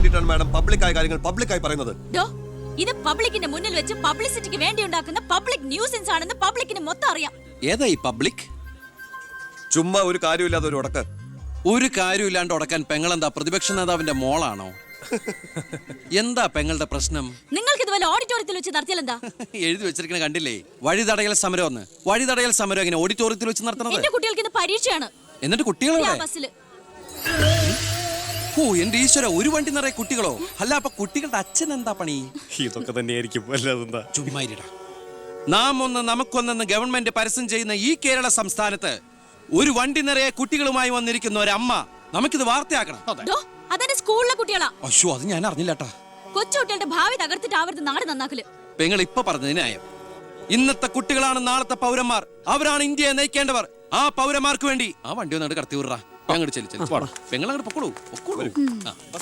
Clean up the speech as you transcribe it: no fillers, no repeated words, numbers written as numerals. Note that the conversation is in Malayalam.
വേണ്ടിയിട്ടാണ് മാഡം പബ്ലിക് ആയ കാര്യങ്ങൾ പബ്ലിക്കായി പറയുന്നത്. ഇത് പബ്ലിക്കിന്റെ മുന്നിൽ വെച്ച് പബ്ലിസിറ്റിക്ക് വേണ്ടി ഉണ്ടാക്കുന്ന പബ്ലിക് ന്യൂസൻസ് ആണെന്ന് പബ്ലിക്കിന് മൊത്തം അറിയാം. ഏതാ ഈ പബ്ലിക്? ചുമ്മാ ഒരു കാര്യമില്ലാതെ ഒരു ഉടക്ക്. ഒരു കാര്യമില്ലാണ്ട് ഉടക്കാൻ പെങ്ങളെന്താ പ്രതിപക്ഷ നേതാവിന്റെ മോളാണോ? എന്താ പെങ്ങളുടെ പ്രശ്നം? നിങ്ങൾക്ക് ഇതുപോലെ ഓഡിറ്റോറിയത്തിൽ വെച്ച് നടത്തിയാൽ എന്താ? എഴുതി വെച്ചിരിക്കണ കണ്ടില്ലേ, വഴിതടയൽ സമരം ഒന്ന്. വഴിതടയൽ സമരം എങ്ങനെ ഓഡിറ്റോറിയത്തിൽ വെച്ച് നടത്തണത്? എന്റെ കുട്ടികൾക്ക് ഇന്ന് പരീക്ഷയാണ്. എന്നിട്ട് കുട്ടികളെ ബസ്സിൽ. ഓ എന്റെ ഈശ്വര, ഒരു വണ്ടി നിറയെ കുട്ടികളോ? അല്ല അപ്പൊ കുട്ടികളുടെ അച്ഛൻ എന്താ പണി? ഇതൊക്കെ തന്നെയായിരിക്കും. ചുമ്മാരിടാ. നാം ഒന്ന് നമുക്കൊന്നെന്ന് ഗവൺമെന്റ് പരസ്യം ചെയ്യുന്ന ഈ കേരള സംസ്ഥാനത്ത് ഒരു വണ്ടി നിറയെ കുട്ടികളുമായി വന്നിരിക്കുന്ന ഒരമ്മ നമുക്കിത് വാർത്തയാക്കണം. അതെന്റെ സ്കൂളിലെ കുട്ടികളാ. അയ്യോ, അത് ഞാൻ അറിഞ്ഞില്ലട്ടാ. കൊച്ചുകുട്ടികളുടെ ഭാവി തകർത്തിട്ടാവരുത് നാട് നന്നാക്കല്. പെങ്ങൾ ഇപ്പൊ പറഞ്ഞത് ന്യായം. ഇന്നത്തെ കുട്ടികളാണ് നാളത്തെ പൗരന്മാർ. അവരാണ് ഇന്ത്യയെ നയിക്കേണ്ടവർ. ആ പൗരന്മാർക്ക് വേണ്ടി ആ വണ്ടി ഒന്നങ്ങോട്ട് കടത്തി വിടറാ. അങ്ങോട്ട് ചെല്ലു. പെങ്ങൾ അങ്ങോട്ട് പൊക്കോളൂ.